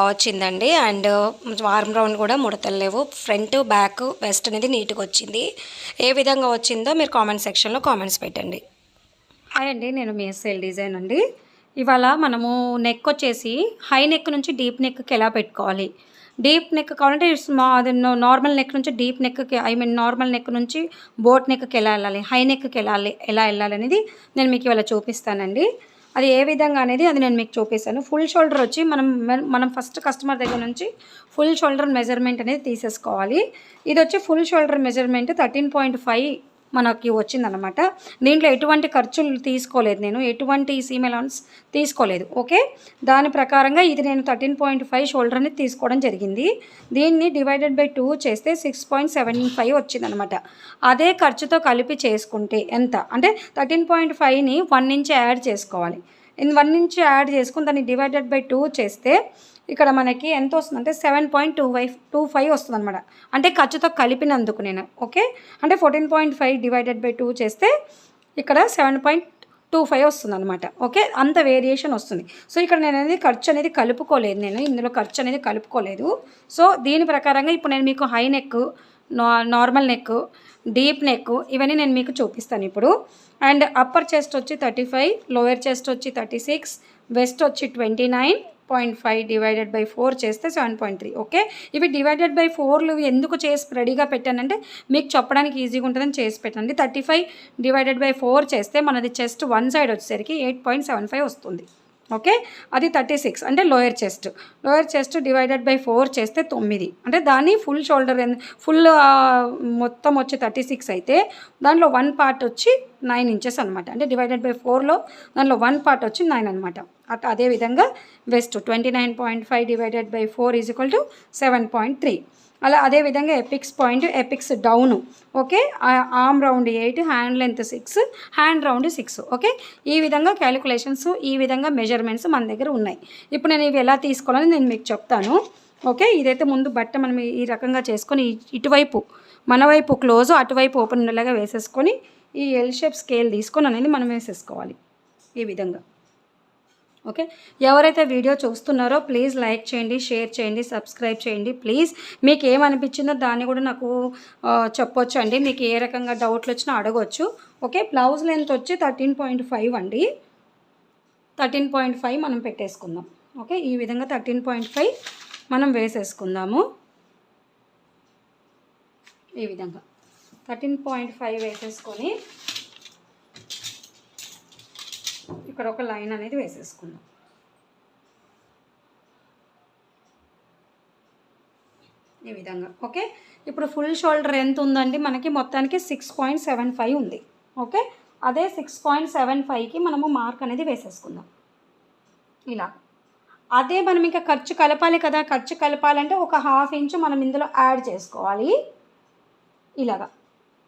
బాగా వచ్చిందండి. And arm round కూడా ముడతలు లేవు. ఫ్రంట్ బ్యాక్ వెస్ట్ అనేది నీట్గా వచ్చింది. ఏ విధంగా వచ్చిందో మీరు కామెంట్ సెక్షన్లో కామెంట్స్ పెట్టండి. హాయ్ అండి, నేను మీ ఎస్ఎల్ డిజైన్ అండి. ఇవాళ మనము నెక్ వచ్చేసి హై నెక్ నుంచి డీప్ నెక్కి ఎలా పెట్టుకోవాలి, డీప్ నెక్ కావాలంటే అది నార్మల్ నెక్ నుంచి డీప్ నెక్కి, నార్మల్ నెక్ నుంచి బోట్ నెక్కి ఎలా వెళ్ళాలి, హై నెక్కి ఎలా వెళ్ళాలి అనేది నేను మీకు ఇవాళ చూపిస్తానండి. అది ఏ విధంగా అనేది అది నేను మీకు చూపిస్తాను. ఫుల్ షోల్డర్ వచ్చి మనం ఫస్ట్ కస్టమర్ దగ్గర నుంచి ఫుల్ షోల్డర్ మెజర్మెంట్ అనేది తీసేసుకోవాలి. ఇది వచ్చి ఫుల్ షోల్డర్ మెజర్మెంట్ 13.5 మనకి వచ్చిందనమాట. దీంట్లో ఎటువంటి ఖర్చులు తీసుకోలేదు, నేను ఎటువంటి సీమ్ అలౌన్స్ తీసుకోలేదు. ఓకే, దాని ప్రకారంగా ఇది నేను 13.5 షోల్డర్ అనేది తీసుకోవడం జరిగింది. దీన్ని డివైడెడ్ బై 2 చేస్తే 6.75 వచ్చిందనమాట. అదే ఖర్చుతో కలిపి చేసుకుంటే ఎంత అంటే 13.5ని 1 నుంచి యాడ్ చేసుకోవాలి. 1 నుంచి యాడ్ చేసుకుని దాన్ని డివైడెడ్ బై 2 చేస్తే ఇక్కడ మనకి ఎంత వస్తుందంటే 7.25 వస్తుంది అనమాట. అంటే ఖర్చుతో కలిపినందుకు నేను. ఓకే, అంటే 14.5 డివైడెడ్ బై 2 చేస్తే ఇక్కడ 7.25 వస్తుంది అనమాట. ఓకే, అంత వేరియేషన్ వస్తుంది. సో ఇక్కడ నేను అనేది ఖర్చు అనేది కలుపుకోలేదు, నేను ఇందులో ఖర్చు అనేది కలుపుకోలేదు. సో దీని ప్రకారంగా ఇప్పుడు నేను మీకు high neck, normal neck, deep neck ఇవన్నీ నేను మీకు చూపిస్తాను ఇప్పుడు. అండ్ అప్పర్ చెస్ట్ వచ్చి 35, లోయర్ చెస్ట్ వచ్చి 36, వెస్ట్ వచ్చి 29.5 డివైడెడ్ బై 4 చేస్తే 7.3. ఓకే, ఇవి డివైడెడ్ బై 4లు ఎందుకు చేసి రెడీగా పెట్టానంటే మీకు చెప్పడానికి ఈజీగా ఉంటుందని చేసి పెట్టండి. 35 డివైడెడ్ బై 4 చేస్తే మనది చెస్ట్ వన్ సైడ్ వచ్చేసరికి 8.75 వస్తుంది. ఓకే, అది 36 అంటే లోయర్ చెస్ట్ డివైడెడ్ బై 4 చేస్తే 9. అంటే దాన్ని ఫుల్ షోల్డర్ ఫుల్ మొత్తం వచ్చి 36 అయితే దానిలో 1 పార్ట్ వచ్చి 9 ఇంచెస్ అనమాట. అంటే డివైడెడ్ బై 4లో దానిలో 1 పార్ట్ వచ్చి 9 అనమాట. అదేవిధంగా వెస్ట్ 29.5 డివైడెడ్ బై 4 = 7.3. అలా అదేవిధంగా epics down. Okay, arm round 8, hand length 6, hand round 6. Okay, ఈ విధంగా క్యాలిక్యులేషన్స్, ఈ విధంగా మెజర్మెంట్స్ మన దగ్గర ఉన్నాయి. ఇప్పుడు నేను ఇవి ఎలా తీసుకోవాలని నేను మీకు చెప్తాను. ఓకే, ఇదైతే ముందు బట్ట మనం ఈ రకంగా చేసుకొని ఇటువైపు మన వైపు క్లోజ్, అటువైపు ఓపెన్ ఉండేలాగా వేసేసుకొని ఈ ఎల్ షేప్ స్కేల్ తీసుకొని అనేది మనం వేసేసుకోవాలి ఈ విధంగా. ఓకే, ఎవరైతే వీడియో చూస్తున్నారో ప్లీజ్ లైక్ చేయండి, షేర్ చేయండి, సబ్స్క్రైబ్ చేయండి ప్లీజ్. మీకు ఏమనిపించిందో దాన్ని కూడా నాకు చెప్పొచ్చు అండి. మీకు ఏ రకంగా డౌట్లు వచ్చినా అడగవచ్చు. ఓకే, బ్లౌజ్ లెంత్ వచ్చి 13.5 అండి. 13.5 మనం పెట్టేసుకుందాం. ఓకే, ఈ విధంగా 13.5 మనం వేసేసుకుందాము. ఈ విధంగా 13.5 వేసేసుకొని ఇక్కడ ఒక లైన్ అనేది వేసేసుకుందాం. ఈ విధంగా. ఓకే, ఇప్పుడు ఫుల్ షోల్డర్ ఎంత ఉందండి మనకి మొత్తానికి 6.75 ఉంది. ఓకే, అదే 6.75కి మనము మార్క్ అనేది వేసేసుకుందాం ఇలా. అదే మనం ఇంకా ఖర్చు కలపాలి కదా, ఖర్చు కలపాలంటే ఒక 1/2 ఇంచు మనం ఇందులో యాడ్ చేసుకోవాలి ఇలాగా.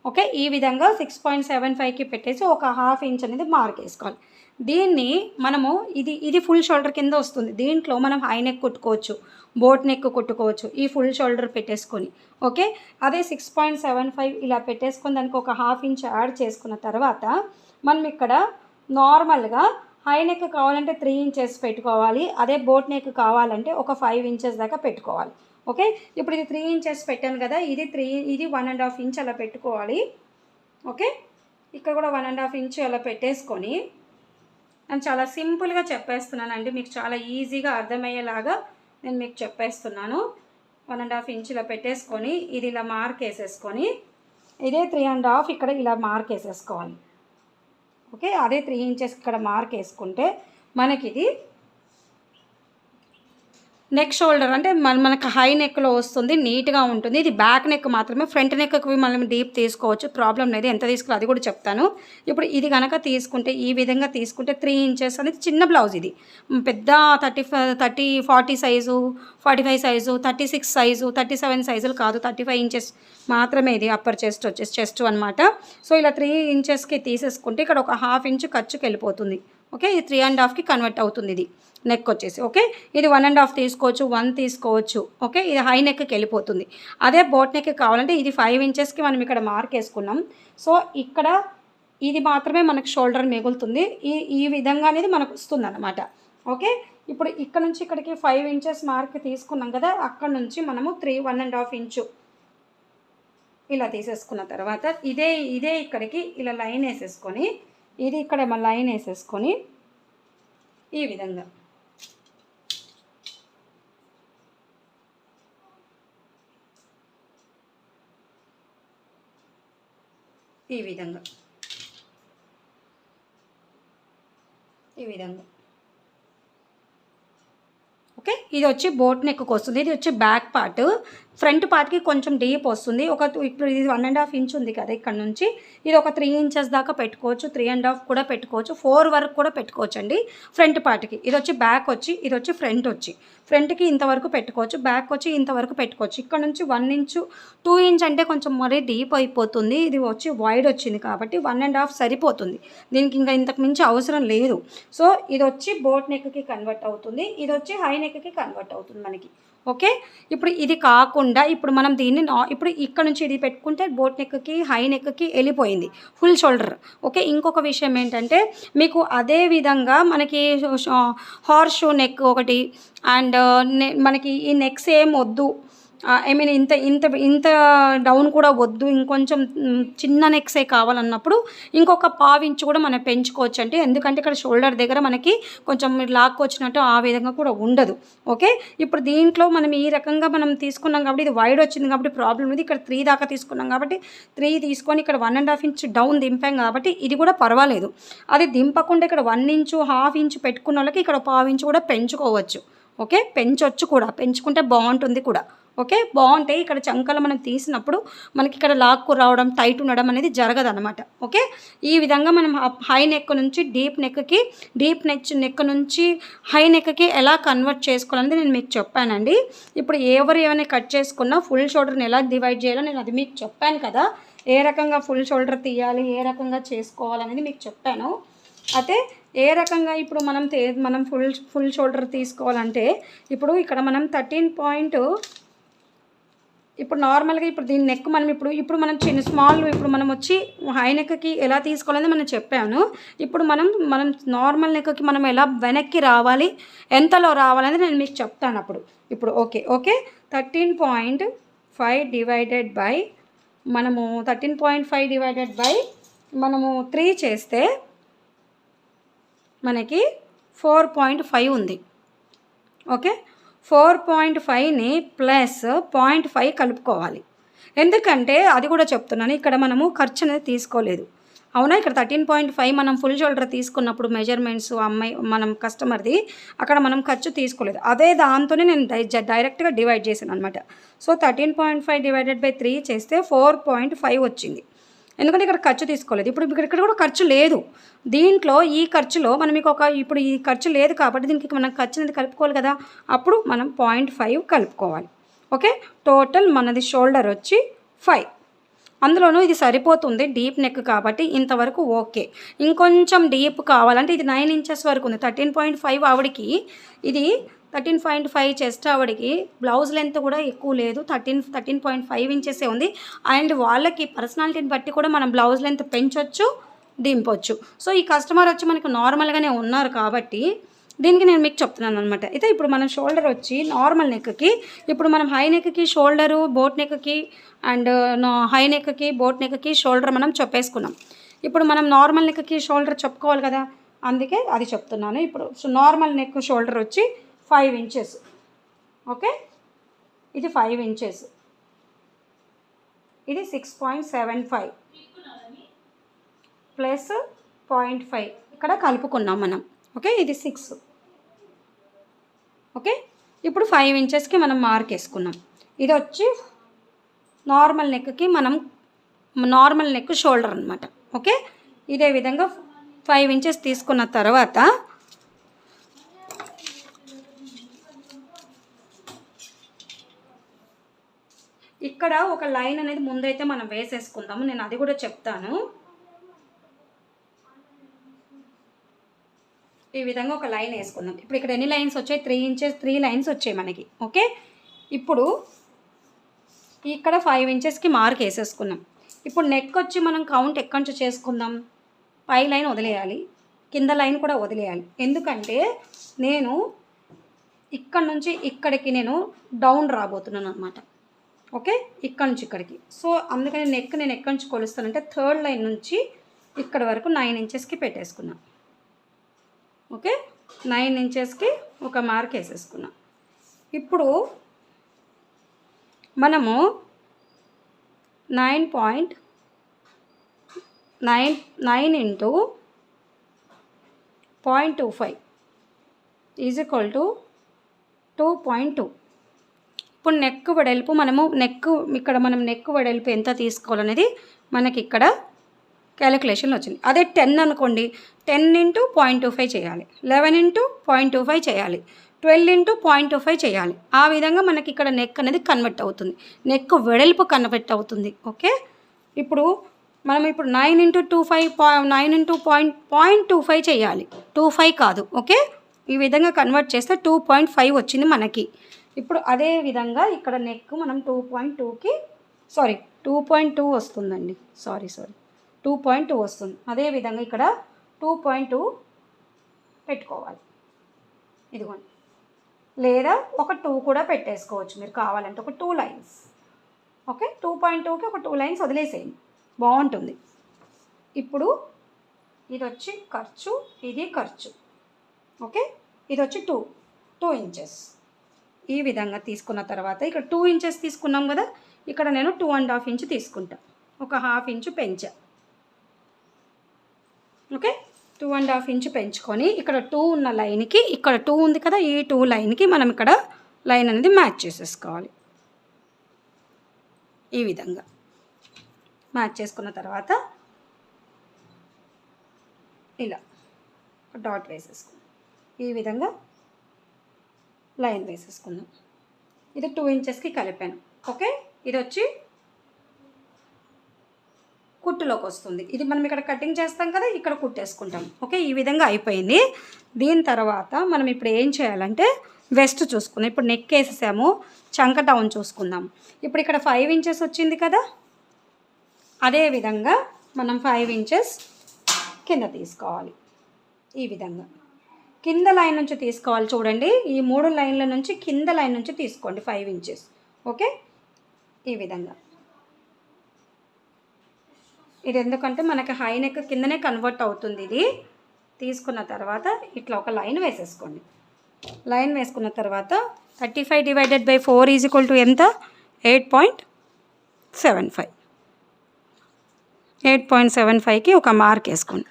ఓకే, ఈ విధంగా 6.75కి పెట్టేసి ఒక 1/2 ఇంచ్ అనేది మార్క్ వేసుకోవాలి. దీన్ని మనము ఇది ఫుల్ షోల్డర్ కింద వస్తుంది. దీంట్లో మనం హై నెక్ కుట్టుకోవచ్చు, బోట్ నెక్ కుట్టుకోవచ్చు ఈ ఫుల్ షోల్డర్ పెట్టేసుకొని. ఓకే, అదే 6.75 ఇలా పెట్టేసుకొని దానికి ఒక 1/2 ఇంచ్ యాడ్ చేసుకున్న తర్వాత మనం ఇక్కడ నార్మల్గా హై నెక్ కావాలంటే 3 ఇంచెస్ పెట్టుకోవాలి. అదే బోట్ నెక్ కావాలంటే ఒక 5 ఇంచెస్ దాకా పెట్టుకోవాలి. ఓకే, ఇప్పుడు ఇది 3 ఇంచెస్ పెట్టాను కదా, ఇది 1.5 ఇంచ్ అలా పెట్టుకోవాలి. ఓకే, ఇక్కడ కూడా 1.5 ఇంచ్ అలా పెట్టేసుకొని నేను చాలా సింపుల్గా చెప్పేస్తున్నానండి, మీకు చాలా ఈజీగా అర్థమయ్యేలాగా నేను మీకు చెప్పేస్తున్నాను. 1.5 ఇంచ్ ఇలా పెట్టేసుకొని ఇది ఇలా మార్క్ వేసేసుకొని ఇదే 3.5 ఇక్కడ ఇలా మార్క్ వేసేసుకోవాలి. ఓకే, అదే 3 ఇంచెస్ ఇక్కడ మార్క్ వేసుకుంటే మనకి ఇది నెక్ షోల్డర్ అంటే మనకు హై నెక్లో వస్తుంది, నీట్గా ఉంటుంది. ఇది బ్యాక్ నెక్ మాత్రమే, ఫ్రంట్ నెక్కి మనం డీప్ తీసుకోవచ్చు, ప్రాబ్లం లేదు. ఎంత తీసుకోవాలి అది కూడా చెప్తాను. ఇప్పుడు ఇది కనుక తీసుకుంటే ఈ విధంగా తీసుకుంటే 3 ఇంచెస్ అనేది చిన్న బ్లౌజ్. ఇది పెద్ద 40 సైజు, 45 సైజు, 36 సైజు, 37 సైజులు కాదు, 35 ఇంచెస్ మాత్రమే ఇది అప్పర్ చెస్ట్ వచ్చేసి చెస్ట్ అనమాట. సో ఇలా 3 ఇంచెస్కి తీసేసుకుంటే ఇక్కడ ఒక 1/2 ఇంచు ఖర్చుకి వెళ్ళిపోతుంది. ఓకే, ఇది 3.5కి కన్వర్ట్ అవుతుంది ఇది నెక్ వచ్చేసి. ఓకే, ఇది 1.5 తీసుకోవచ్చు, 1 తీసుకోవచ్చు. ఓకే, ఇది హై నెక్కి వెళ్ళిపోతుంది. అదే బోట్ నెక్ కావాలంటే ఇది 5 ఇంచెస్కి మనం ఇక్కడ మార్క్ వేసుకున్నాం. సో ఇక్కడ ఇది మాత్రమే మనకు షోల్డర్ మిగులుతుంది. ఈ విధంగా అనేది మనకు వస్తుంది అన్నమాట. ఓకే. ఇప్పుడు ఇక్కడ నుంచి ఇక్కడికి 5 ఇంచెస్ మార్క్ తీసుకున్నాం కదా, అక్కడ నుంచి మనము 1.5 ఇంచు ఇలా తీసేసుకున్న తర్వాత ఇదే ఇక్కడికి ఇలా లైన్ వేసేసుకొని, ఇది ఇక్కడ లైన్ వేసేసుకొని ఈ విధంగా ఈ విధంగా ఓకే. ఇది వచ్చి బోట్ నెక్కు వస్తుంది. ఇది వచ్చి బ్యాక్ పార్ట్. ఫ్రంట్ పార్ట్కి కొంచెం డీప్ వస్తుంది. ఇప్పుడు ఇది 1.5 ఇంచ్ ఉంది కదా, ఇక్కడ నుంచి ఇది ఒక 3 ఇంచెస్ దాకా పెట్టుకోవచ్చు, 3.5 కూడా పెట్టుకోవచ్చు, 4 వరకు కూడా పెట్టుకోవచ్చు అండి ఫ్రంట్ పార్ట్కి. ఇది వచ్చి బ్యాక్ వచ్చి, ఇది వచ్చి ఫ్రంట్కి ఇంతవరకు పెట్టుకోవచ్చు, బ్యాక్ వచ్చి ఇంతవరకు పెట్టుకోవచ్చు. ఇక్కడ నుంచి 1 ఇంచు 2 ఇంచ్ అంటే కొంచెం మరీ డీప్ అయిపోతుంది. ఇది వచ్చి వైడ్ వచ్చింది కాబట్టి 1.5 సరిపోతుంది. దీనికి ఇంకా ఇంతకు మించి అవసరం లేదు. సో ఇది వచ్చి బోట్ నెక్కి కన్వర్ట్ అవుతుంది, ఇది వచ్చి హై నెక్కి కన్వర్ట్ అవుతుంది మనకి. ఓకే. ఇప్పుడు ఇది కాకుండా ఇప్పుడు మనం దీన్ని ఇప్పుడు ఇక్కడ నుంచి ఇది పెట్టుకుంటే బోట్ నెక్కి హై నెక్కి వెళ్ళిపోయింది ఫుల్ షోల్డర్. ఓకే. ఇంకొక విషయం ఏంటంటే మీకు అదే విధంగా మనకి హార్స్ షూ నెక్ ఒకటి అండ్ మనకి ఈ నెక్స్ ఏం వద్దు, ఐ మీన్ ఇంత ఇంత ఇంత డౌన్ కూడా వద్దు, ఇంకొంచెం చిన్న నెక్సే కావాలన్నప్పుడు ఇంకొక 1/2 ఇంచు కూడా మనం పెంచుకోవచ్చు అంటే, ఎందుకంటే ఇక్కడ షోల్డర్ దగ్గర మనకి కొంచెం లాక్కొచ్చినట్టు ఆ విధంగా కూడా ఉండదు. ఓకే. ఇప్పుడు దీంట్లో మనం ఈ రకంగా మనం తీసుకున్నాం కాబట్టి ఇది వైడ్ వచ్చింది కాబట్టి ప్రాబ్లం ఉంది. ఇక్కడ 3 దాకా తీసుకున్నాం కాబట్టి 3 తీసుకొని ఇక్కడ 1.5 ఇంచ్ డౌన్ దింపాం కాబట్టి ఇది కూడా పర్వాలేదు. అది దింపకుండా ఇక్కడ 1 ఇంచు 1/2 ఇంచు పెట్టుకున్న వాళ్ళకి ఇక్కడ 1/2 ఇంచు కూడా పెంచుకోవచ్చు. ఓకే. పెంచొచ్చు కూడా, పెంచుకుంటే బాగుంటుంది కూడా. ఓకే. బాగుంటాయి. ఇక్కడ చంకలు మనం తీసినప్పుడు మనకి ఇక్కడ లాక్కు రావడం, టైట్ ఉండడం అనేది జరగదన్నమాట. ఓకే. ఈ విధంగా మనం హై నెక్ నుంచి డీప్ నెక్ నుంచి హై నెక్కి ఎలా కన్వర్ట్ చేసుకోవాలనేది నేను మీకు చెప్పానండి. ఇప్పుడు ఏమైనా కట్ చేసుకున్నా ఫుల్ షోల్డర్ని ఎలా డివైడ్ చేయాలో నేను అది మీకు చెప్పాను కదా, ఏ రకంగా ఫుల్ షోల్డర్ తీయాలి, ఏ రకంగా చేసుకోవాలనేది మీకు చెప్పాను. అయితే ఏ రకంగా ఇప్పుడు మనం ఫుల్ షోల్డర్ తీసుకోవాలంటే ఇప్పుడు ఇక్కడ మనం 13 ఇప్పుడు నార్మల్గా ఇప్పుడు దీని నెక్ మనం ఇప్పుడు మనం స్మాల్ ఇప్పుడు మనం వచ్చి హై నెక్కి ఎలా తీసుకోవాలని మనం చెప్పాను. ఇప్పుడు మనం నార్మల్ నెక్కి మనం ఎలా వెనక్కి రావాలి, ఎంతలో రావాలనేది నేను మీకు చెప్తాను ఇప్పుడు ఓకే. 13.5 డివైడెడ్ బై మనము 13.5 డివైడెడ్ బై మనము 3 చేస్తే మనకి 4.5 ఉంది. ఓకే. 4.5ని ప్లస్ 0.5 కలుపుకోవాలి. ఎందుకంటే అది కూడా చెప్తున్నాను, ఇక్కడ మనము ఖర్చు అనేది తీసుకోలేదు. అవునా. ఇక్కడ 13.5 మనం ఫుల్ షోల్డర్ తీసుకున్నప్పుడు మెజర్మెంట్స్ మనం కస్టమర్ది అక్కడ మనం ఖర్చు తీసుకోలేదు. అదే దాంతోనే నేను డైరెక్ట్గా డివైడ్ చేశాను అనమాట. సో 13.5 డివైడెడ్ బై 3 చేస్తే 4.5 వచ్చింది. ఎందుకంటే ఇక్కడ ఖర్చు తీసుకోలేదు. ఇప్పుడు ఇక్కడ కూడా ఖర్చు లేదు. దీంట్లో ఈ ఖర్చులో మనం ఇప్పుడు ఈ ఖర్చు లేదు కాబట్టి దీనికి మనం ఖర్చు అనేది కలుపుకోవాలి కదా, అప్పుడు మనం 0.5 కలుపుకోవాలి. ఓకే. టోటల్ మనది షోల్డర్ వచ్చి 5. అందులోనూ ఇది సరిపోతుంది డీప్ నెక్ కాబట్టి ఇంతవరకు ఓకే. ఇంకొంచెం డీప్ కావాలంటే ఇది 9 ఇంచెస్ వరకు ఉంది. 13.5 ఆవిడికి ఇది 13.5 చెస్ట్ ఆవిడికి బ్లౌజ్ లెంత్ కూడా ఎక్కువ లేదు, 13.5 ఇంచెసే ఉంది. అండ్ వాళ్ళకి పర్సనాలిటీని బట్టి కూడా మనం బ్లౌజ్ లెంత్ పెంచవచ్చు, దింపొచ్చు. సో ఈ కస్టమర్ వచ్చి మనకు నార్మల్గానే ఉన్నారు కాబట్టి దీనికి నేను మీకు చెప్తున్నాను అనమాట. అయితే ఇప్పుడు మనం షోల్డర్ వచ్చి నార్మల్ నెక్కి, ఇప్పుడు మనం హై నెక్కి షోల్డరు, బోట్ నెక్కి అండ్ హై నెక్కి బోట్ నెక్కి షోల్డర్ మనం చెప్పేసుకున్నాం. ఇప్పుడు మనం నార్మల్ నెక్కి షోల్డర్ చెప్పుకోవాలి కదా, అందుకే అది చెప్తున్నాను. ఇప్పుడు నార్మల్ నెక్ షోల్డర్ వచ్చి 5 ఇంచెస్. ఓకే. ఇది 5 ఇంచెస్, ఇది 6.75 ప్లస్ 0.5 ఇక్కడ కలుపుకున్నాం మనం. ఓకే. ఇది 6. ఓకే. ఇప్పుడు 5 ఇంచెస్కి మనం మార్క్ వేసుకున్నాం. ఇది వచ్చి నార్మల్ నెక్కి మనం నార్మల్ నెక్ షోల్డర్ అనమాట. ఓకే. ఇదే విధంగా 5 ఇంచెస్ తీసుకున్న తర్వాత ఇక్కడ ఒక లైన్ అనేది ముందైతే మనం వేసేసుకుందాము, నేను అది కూడా చెప్తాను. ఈ విధంగా ఒక లైన్ వేసుకుందాం. ఇప్పుడు ఇక్కడ ఎన్ని లైన్స్ వచ్చాయి, 3 ఇంచెస్ 3 లైన్స్ వచ్చాయి మనకి. ఓకే. ఇప్పుడు ఇక్కడ 5 ఇంచెస్కి మార్క్ వేసేసుకున్నాం. ఇప్పుడు నెక్ వచ్చి మనం కౌంట్ ఎక్కడి నుంచి చేసుకుందాం, పై లైన్ వదిలేయాలి, కింద లైన్ కూడా వదిలేయాలి. ఎందుకంటే నేను ఇక్కడ నుంచి ఇక్కడికి నేను డౌన్ రాబోతున్నాను అనమాట. ఓకే, ఇక్కడ నుంచి ఇక్కడికి. సో అందుకని నేను ఎక్కడి నుంచి కొలుస్తానంటే థర్డ్ లైన్ నుంచి ఇక్కడ వరకు 9 ఇంచెస్కి పెట్టేసుకున్నా. ఓకే, 9 ఇంచెస్కి ఒక మార్క్ వేసేసుకున్నా. ఇప్పుడు మనము 9.9 ఇంటూ 0.25 ఈజ్ ఈక్వల్ టు 2.2. ఇప్పుడు నెక్ వెడల్పు ఇక్కడ మనం నెక్ వెడల్పు ఎంత తీసుకోవాలనేది మనకి ఇక్కడ క్యాలిక్యులేషన్ వచ్చింది. అదే 10 అనుకోండి, 10 ఇంటూ 0.25 చేయాలి, 11 ఇంటూ 0.25 చేయాలి, 12 ఇంటూ 0.25 చేయాలి. ఆ విధంగా మనకి ఇక్కడ నెక్ అనేది కన్వర్ట్ అవుతుంది, నెక్ వెడల్పు కన్వర్ట్ అవుతుంది. ఓకే, ఇప్పుడు మనం 9 ఇంటూ 0.25 చేయాలి, 25 కాదు. ఓకే, ఈ విధంగా కన్వర్ట్ చేస్తే 2.5 వచ్చింది మనకి. ఇప్పుడు అదే విధంగా ఇక్కడ నెక్ మనం 2.2 వస్తుందండి. సారీ 2.2 వస్తుంది. అదేవిధంగా ఇక్కడ 2.2 పెట్టుకోవాలి. ఇదిగోండి, లేదా ఒక 2 కూడా పెట్టేసుకోవచ్చు మీరు కావాలంటే, ఒక 2 లైన్స్. ఓకే, 2.2కి ఒక 2 లైన్స్ వదిలేసేయండి, బాగుంటుంది. ఇప్పుడు ఇది వచ్చి ఖర్చు, ఇది ఖర్చు. ఓకే, ఇది వచ్చి 2 ఇంచెస్. ఈ విధంగా తీసుకున్న తర్వాత ఇక్కడ 2 ఇంచెస్ తీసుకున్నాం కదా, ఇక్కడ నేను 2.5 ఇంచ్ తీసుకుంటా, ఒక 1/2 ఇంచు పెంచా. ఓకే, 2.5 ఇంచ్ పెంచుకొని ఇక్కడ 2 ఉన్న లైన్కి, ఇక్కడ 2 ఉంది కదా, ఈ 2 లైన్కి మనం ఇక్కడ లైన్ అనేది మ్యాచ్ చేసేసుకోవాలి. ఈ విధంగా మ్యాచ్ చేసుకున్న తర్వాత ఇలా డాట్ వేసేసుకుందాం. ఈ విధంగా లైన్ వేసేసుకుందాం. ఇది 2 ఇంచెస్కి కలిపాను. ఓకే, ఇది వచ్చి కుట్టులోకి వస్తుంది. ఇది మనం ఇక్కడ కటింగ్ చేస్తాం కదా, ఇక్కడ కుట్టేసుకుంటాం. ఓకే, ఈ విధంగా అయిపోయింది. దీని తర్వాత మనం ఇప్పుడు ఏం చేయాలంటే వెస్ట్ చూసుకుందాం. ఇప్పుడు నెక్ వేసేసాము, చంక డౌన్ చూసుకుందాం. ఇప్పుడు ఇక్కడ 5 ఇంచెస్ వచ్చింది కదా, అదేవిధంగా మనం 5 ఇంచెస్ కింద తీసుకోవాలి. ఈ విధంగా కింద లైన్ నుంచి తీసుకోవాలి. చూడండి, ఈ 3 లైన్ల నుంచి కింద లైన్ నుంచి తీసుకోండి 5 ఇంచెస్. ఓకే, ఈ విధంగా. ఇది ఎందుకంటే మనకి హై నెక్ కిందనే కన్వర్ట్ అవుతుంది. ఇది తీసుకున్న తర్వాత ఇట్లా ఒక లైన్ వేసేసుకోండి. లైన్ వేసుకున్న తర్వాత 35/4 ఈజ్ ఈక్వల్ టు ఎంత? 8.75. 8.75కి ఒక మార్క్ వేసుకోండి.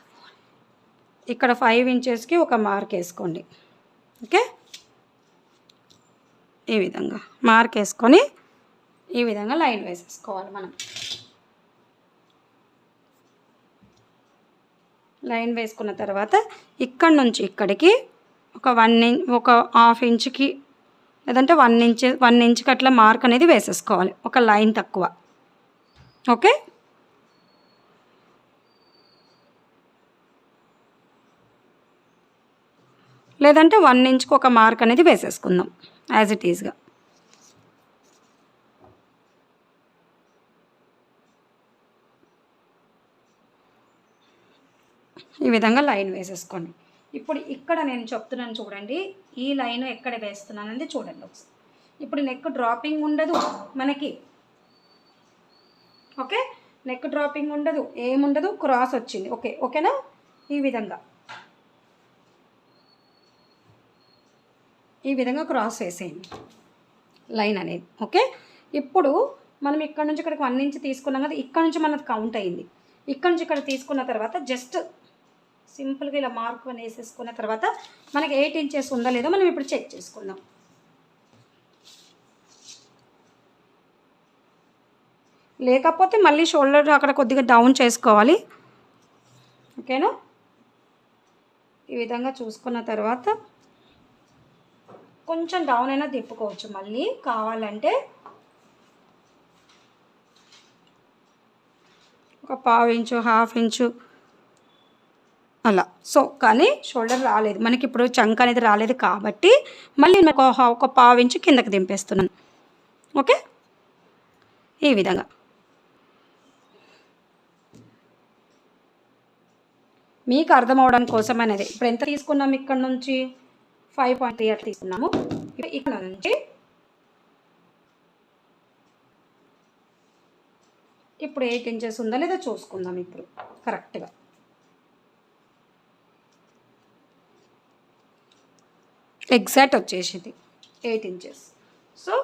ఇక్కడ 5 ఇంచెస్కి ఒక మార్క్ వేసుకోండి. ఓకే, ఈ విధంగా మార్క్ వేసుకొని ఈ విధంగా లైన్ వేసేసుకోవాలి. మనం లైన్ వేసుకున్న తర్వాత ఇక్కడ నుంచి ఇక్కడికి ఒక 1/2 ఇంచుకి లేదంటే 1 ఇంచుకి అట్లా మార్క్ అనేది వేసేసుకోవాలి, ఒక లైన్ తక్కువ. ఓకే, లేదంటే 1 ఇంచుకి ఒక మార్క్ అనేది వేసేసుకుందాం యాజ్ ఇట్ ఈజ్గా. ఈ విధంగా లైన్ వేసేసుకోండి. ఇప్పుడు ఇక్కడ నేను చెప్తున్నాను చూడండి, ఈ లైన్ ఎక్కడ వేస్తున్నాను అనేది చూడండి ఒకసారి. ఇప్పుడు నెక్ డ్రాపింగ్ ఉండదు మనకి. ఓకే, నెక్ డ్రాపింగ్ ఉండదు, ఏముండదు, క్రాస్ వచ్చింది. ఓకేనా, ఈ విధంగా క్రాస్ వేసేయండి లైన్ అనేది. ఓకే, ఇప్పుడు మనం ఇక్కడ నుంచి ఇక్కడికి 1 ఇంచ్ తీసుకున్నాం కదా, ఇక్కడ నుంచి మనది కౌంట్ అయింది. ఇక్కడ నుంచి ఇక్కడ తీసుకున్న తర్వాత జస్ట్ సింపుల్గా ఇలా మార్క్ అని వేసేసుకున్న తర్వాత మనకి 8 ఇంచెస్ ఉందా లేదో మనం ఇప్పుడు చెక్ చేసుకుందాం. లేకపోతే మళ్ళీ షోల్డర్ అక్కడ కొద్దిగా డౌన్ చేసుకోవాలి. ఓకేనా, ఈ విధంగా చూసుకున్న తర్వాత కొంచెం డౌన్ అయినా తిప్పుకోవచ్చు మళ్ళీ కావాలంటే. ఒక 1/2 ఇంచు 1/2 ఇంచు అలా. సో కానీ షోల్డర్ రాలేదు మనకి, ఇప్పుడు చంక అనేది రాలేదు కాబట్టి మళ్ళీ నాకు ఒక 1/2 ఇంచు కిందకి దింపేస్తున్నాను. ఓకే, ఈ విధంగా మీకు అర్థం అవడం కోసం అనేది. ఇప్పుడు ఎంత తీసుకున్నాం ఇక్కడ నుంచి? 5.3 అట్లా తీసుకున్నాము. ఇక్కడ నుంచి ఇప్పుడు 8 ఇంచెస్ ఉందా లేదా చూసుకుందాం. ఇప్పుడు కరెక్ట్గా ఎగ్జాక్ట్ వచ్చేసింది 8 ఇంచెస్. సో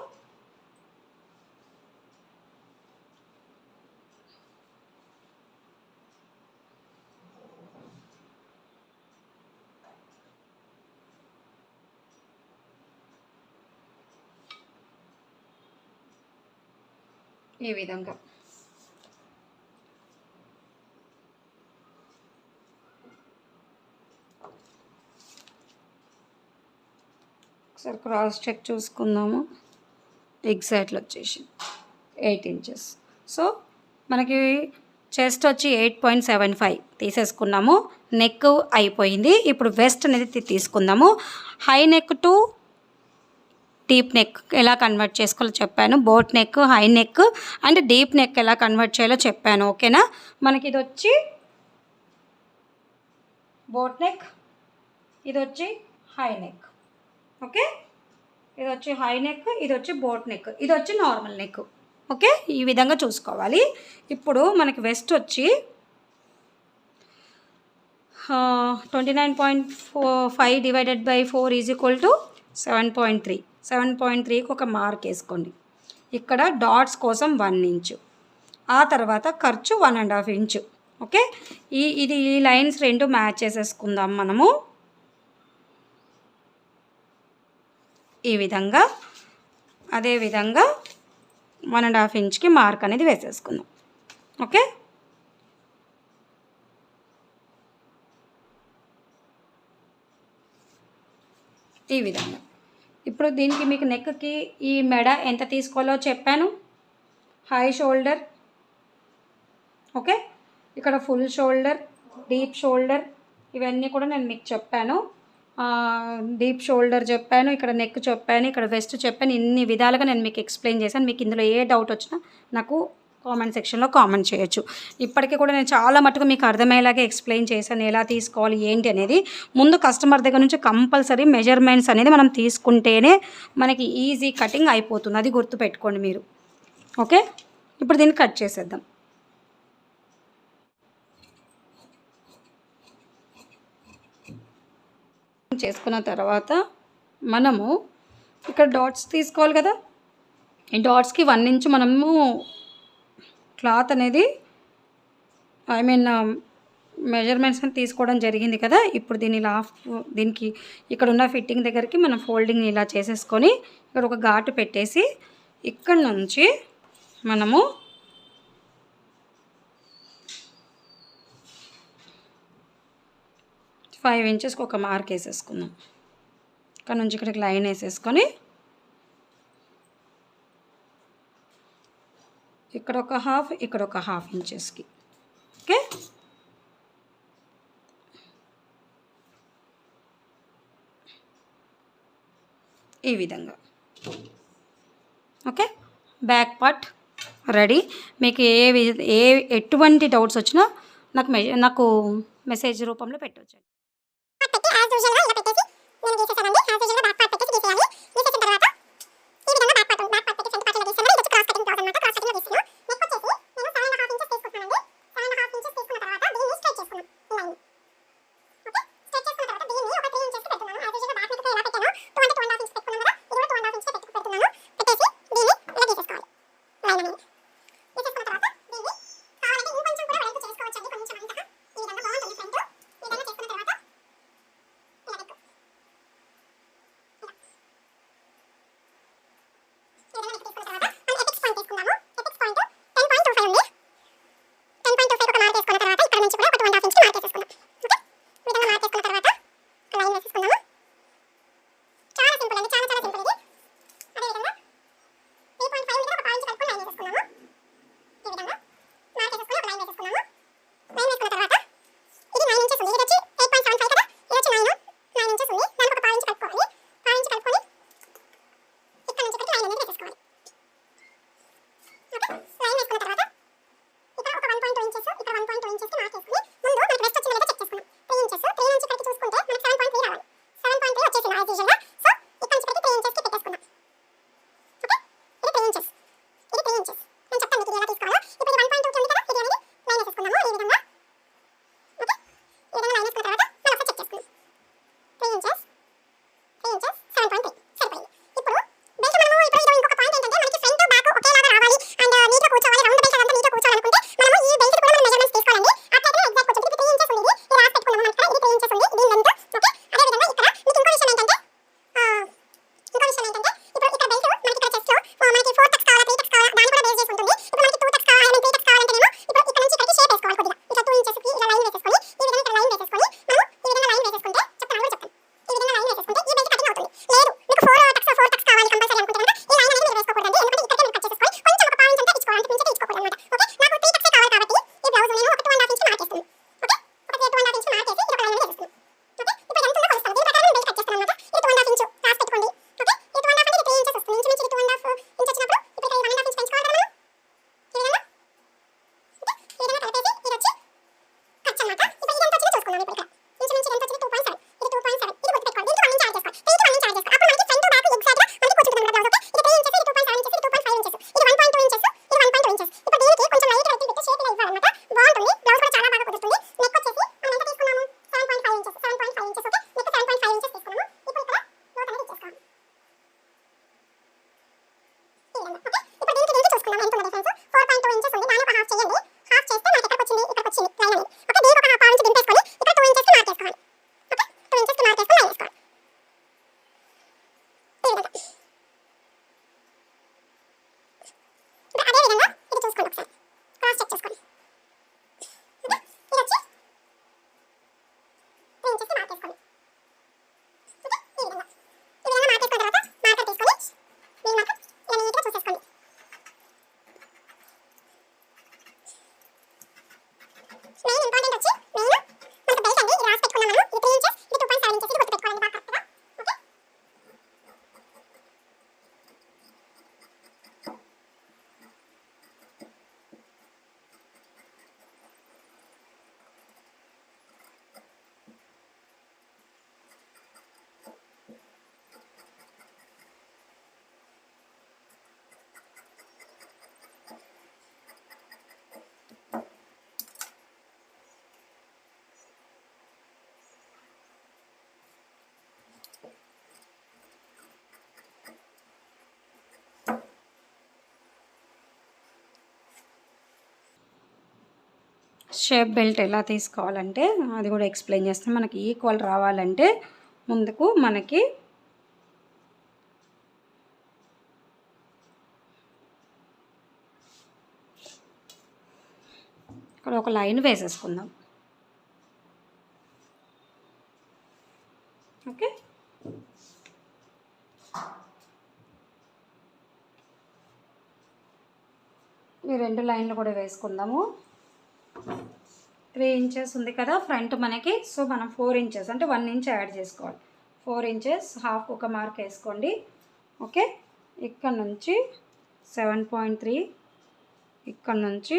ఈ విధంగా ఒకసారి క్రాస్ చెక్ చూసుకుందాము. ఎగ్జాక్ట్లో వచ్చేసి 8 ఇంచెస్. సో మనకి చెస్ట్ వచ్చి 8.75 తీసేసుకున్నాము. నెక్ అయిపోయింది. ఇప్పుడు వెస్ట్ అనేది తీసుకుందాము. High neck to deep neck ఎలా కన్వర్ట్ చేసుకోవాలో చెప్పాను. Boat neck, high neck and deep neck ఎలా కన్వర్ట్ చేయాలో చెప్పాను. ఓకేనా. మనకి ఇది వచ్చి బోట్ నెక్, ఇది వచ్చి హై నెక్. ఓకే, ఇది వచ్చి హై నెక్, ఇది వచ్చి బోట్ నెక్, ఇది వచ్చి నార్మల్ నెక్. ఓకే, ఈ విధంగా చూసుకోవాలి. ఇప్పుడు మనకి వెస్ట్ వచ్చి 29.5 divided by 4 is equal to 7.3. 7.3కి ఒక మార్క్ వేసుకోండి. ఇక్కడ డాట్స్ కోసం 1 ఇంచు, ఆ తర్వాత ఖర్చు 1.5 ఇంచు. ఓకే, ఈ లైన్స్ రెండు మ్యాచ్ చేసేసుకుందాం మనము. ఈ విధంగా అదేవిధంగా 1.5 ఇంచ్కి మార్క్ అనేది వేసేసుకుందాం. ఓకే, ఈ విధంగా. ఇప్పుడు దీనికి మీకు నెక్కి ఈ మెడ ఎంత తీసుకోవాలో చెప్పాను. హై షోల్డర్, ఓకే, ఇక్కడ ఫుల్ షోల్డర్, డీప్ షోల్డర్, ఇవన్నీ కూడా నేను మీకు చెప్పాను. డీప్ షోల్డర్ చెప్పాను, ఇక్కడ నెక్ చెప్పాను, ఇక్కడ వెస్ట్ చెప్పాను. ఇన్ని విధాలుగా నేను మీకు ఎక్స్ప్లెయిన్ చేశాను. మీకు ఇందులో ఏ డౌట్ వచ్చినా నాకు కామెంట్ సెక్షన్లో కామెంట్ చేయొచ్చు. ఇప్పటికీ కూడా నేను చాలా మటుకు మీకు అర్థమయ్యేలాగా ఎక్స్ప్లెయిన్ చేశాను ఎలా తీసుకోవాలి ఏంటి అనేది. ముందు కస్టమర్ దగ్గర నుంచి కంపల్సరీ మెజర్మెంట్స్ అనేది మనం తీసుకుంటేనే మనకి ఈజీ కటింగ్ అయిపోతుంది. అది గుర్తుపెట్టుకోండి మీరు. ఓకే, ఇప్పుడు దీన్ని కట్ చేసేద్దాం. చేసుకున్న తర్వాత మనము ఇక్కడ డాట్స్ తీసుకోవాలి కదా. ఈ డాట్స్కి 1 ఇంచ్ మనము క్లాత్ అనేది మెజర్మెంట్స్ అని తీసుకోవడం జరిగింది కదా. ఇప్పుడు దీన్ని దీనికి ఇక్కడ ఉన్న ఫిట్టింగ్ దగ్గరికి మనం ఫోల్డింగ్ ఇలా చేసేసుకొని ఇక్కడ ఒక ఘాటు పెట్టేసి ఇక్కడ నుంచి మనము 5 ఇంచెస్కి ఒక మార్క్ వేసేసుకుందాం. ఇక్కడ నుంచి ఇక్కడికి లైన్ వేసేసుకొని ఇక్కడ ఒక హాఫ్, ఇక్కడ ఒక హాఫ్ ఇంచెస్కి. ఓకే, ఈ విధంగా. Okay, back part ready. మీకు ఎటువంటి డౌట్స్ వచ్చినా నాకు మెసేజ్ రూపంలో పెట్టవచ్చు. షేప్ బెల్ట్ ఎలా తీసుకోవాలంటే అది కూడా ఎక్స్ప్లెయిన్ చేస్తాను. మనకి ఈక్వల్ రావాలంటే ముందుకు మనకి ఇక్కడ ఒక లైన్ వేసేసుకుందాం. ఓకే, ఈ 2 లైన్లు కూడా వేసుకుందాము. 3 ఇంచెస్ ఉంది కదా ఫ్రంట్ మనకి. సో మనం 4 ఇంచెస్ అంటే 1 ఇంచ్ యాడ్ చేసుకోవాలి. 4 ఇంచెస్ హాఫ్ ఒక మార్క్ వేసుకోండి. ఓకే, ఇక్కడ నుంచి 7.3, ఇక్కడ నుంచి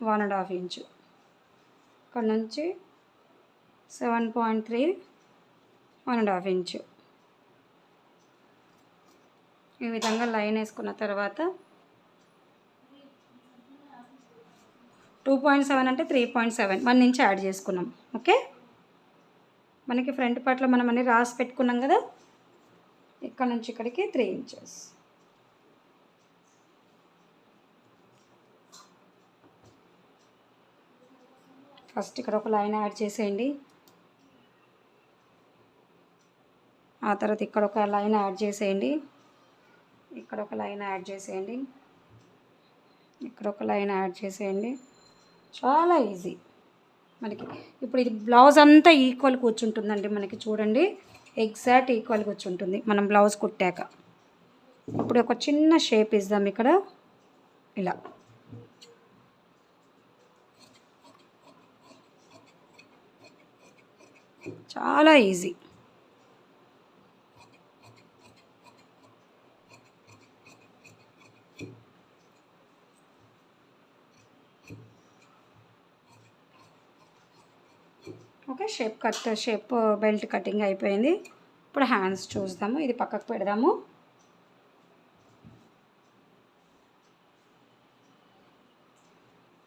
1.5 ఇంచు, ఇక్కడ నుంచి 7.3, 1.5 ఇంచు. ఈ విధంగా లైన్ వేసుకున్న తర్వాత 2.7 అంటే 3.7, 1 ఇంచ్ యాడ్ చేసుకున్నాం. ఓకే, మనకి ఫ్రంట్ పార్ట్లో మనం అన్ని రాసి పెట్టుకున్నాం కదా. ఇక్కడ నుంచి ఇక్కడికి 3 ఇంచెస్. ఫస్ట్ ఇక్కడ ఒక లైన్ యాడ్ చేసేయండి. ఆ తర్వాత ఇక్కడ ఒక లైన్ యాడ్ చేసేయండి. ఇక్కడ ఒక లైన్ యాడ్ చేసేయండి. ఇక్కడ ఒక లైన్ యాడ్ చేసేయండి. చాలా ఈజీ మనకి. ఇప్పుడు ఇది బ్లౌజ్ అంతా ఈక్వల్ కూర్చుంటుందండి మనకి. చూడండి, ఎగ్జాక్ట్ ఈక్వల్ కూర్చుంటుంది మనం బ్లౌజ్ కుట్టాక. ఇప్పుడు ఒక చిన్న షేప్ ఇద్దాం ఇక్కడ ఇలా. చాలా easy. Okay, shape belt cutting అయిపోయింది. ఇప్పుడు హ్యాండ్స్ చూద్దాము. ఇది పక్కకు పెడదాము.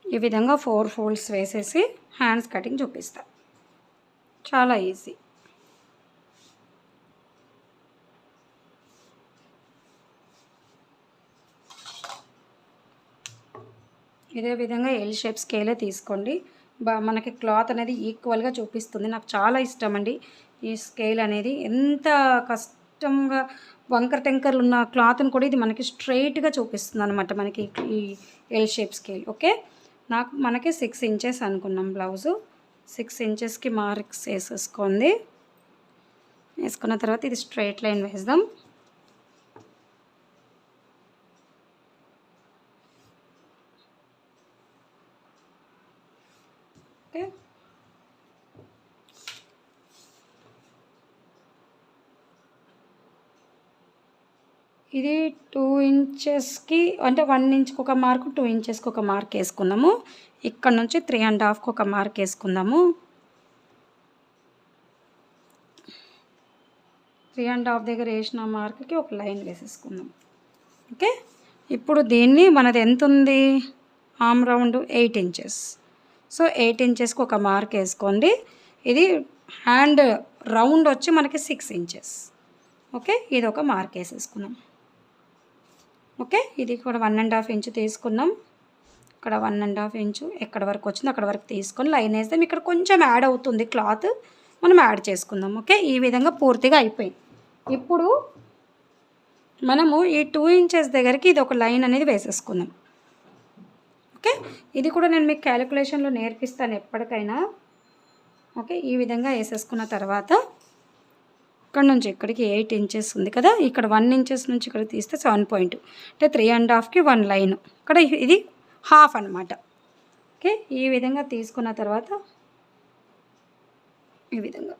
ఈ విధంగా 4 ఫోల్డ్స్ వేసేసి హ్యాండ్స్ కటింగ్ చూపిస్తా. చాలా ఈజీ. ఇదే విధంగా ఎల్ షేప్ స్కేలే తీసుకోండి. మనకి క్లాత్ అనేది ఈక్వల్గా చూపిస్తుంది. నాకు చాలా ఇష్టం అండి ఈ స్కేల్ అనేది. ఎంత కష్టంగా వంకర టెంకర్లు ఉన్న క్లాత్ని కూడా ఇది మనకి స్ట్రైట్గా చూపిస్తుంది అనమాట మనకి ఈ ఎల్ షేప్ స్కేల్. ఓకే, మనకి 6 ఇంచెస్ అనుకున్నాం బ్లౌజు. 6 ఇంచెస్కి మార్క్స్ వేసేసుకోండి. వేసుకున్న తర్వాత ఇది స్ట్రైట్ లైన్ వేద్దాం. ఓకే, ఇది 2 ఇంచెస్కి అంటే 1 ఇంచ్కి ఒక మార్కు, 2 ఇంచెస్కి ఒక మార్క్ వేసుకుందాము. ఇక్కడ నుంచి 3.5కి ఒక మార్క్ వేసుకుందాము. 3.5 దగ్గర వేసిన మార్క్కి ఒక లైన్ వేసేసుకుందాం. ఓకే, ఇప్పుడు దీన్ని మనది ఎంత ఉంది ఆర్మ్ రౌండ్ 8 ఇంచెస్. సో 8 ఇంచెస్కి ఒక మార్క్ వేసుకోండి. ఇది హ్యాండ్ రౌండ్ వచ్చి మనకి 6 ఇంచెస్. ఓకే, ఇది ఒక మార్క్ వేసేసుకున్నాం. ఓకే, ఇది కూడా 1.5 ఇంచు తీసుకున్నాం. ఇక్కడ 1.5 ఇంచు ఎక్కడ వరకు వచ్చిందో అక్కడ వరకు తీసుకొని లైన్ వేస్తాం. ఇక్కడ కొంచెం యాడ్ అవుతుంది క్లాత్, మనం యాడ్ చేసుకుందాం. ఓకే, ఈ విధంగా పూర్తిగా అయిపోయింది. ఇప్పుడు మనము ఈ 2 ఇంచెస్ దగ్గరికి ఇది ఒక లైన్ అనేది వేసేసుకుందాం. ఓకే, ఇది కూడా నేను మీకు క్యాలిక్యులేషన్లో నేర్పిస్తాను ఎప్పటికైనా. ఓకే, ఈ విధంగా వేసేసుకున్న తర్వాత ఇక్కడ నుంచి ఇక్కడికి 8 ఇంచెస్ ఉంది కదా. ఇక్కడ 1 ఇంచెస్ నుంచి ఇక్కడ తీస్తే 7 అంటే 3.5కి 1 లైన్. ఇక్కడ ఇది హాఫ్ అనమాట. ఓకే, ఈ విధంగా తీసుకున్న తర్వాత ఈ విధంగా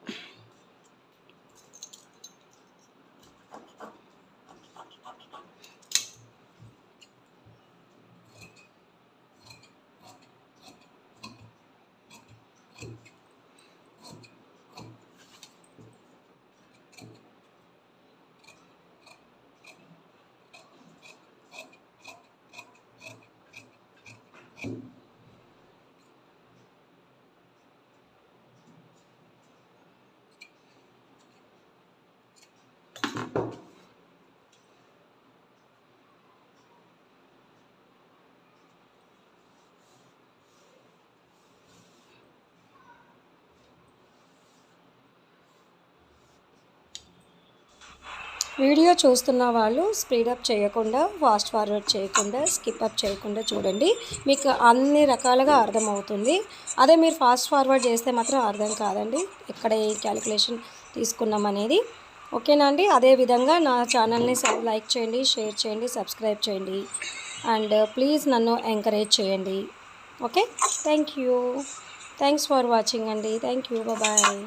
వీడియో చూస్తున్న వాళ్ళు స్పీడప్ చేయకుండా, ఫాస్ట్ ఫార్వర్డ్ చేయకుండా, స్కిప్ అప్ చేయకుండా చూడండి. మీకు అన్ని రకాలుగా అర్థమవుతుంది. అదే మీరు ఫాస్ట్ ఫార్వర్డ్ చేస్తే మాత్రం అర్థం కాదండి, ఎక్కడ ఏ క్యాలిక్యులేషన్ తీసుకున్నాం అనేది. ఓకేనా అండి? అదేవిధంగా నా ఛానల్ని లైక్ చేయండి, షేర్ చేయండి, సబ్స్క్రైబ్ చేయండి అండ్ ప్లీజ్ నన్ను ఎంకరేజ్ చేయండి. ఓకే, థ్యాంక్స్ ఫర్ వాచింగ్ అండి. Thank you, bye.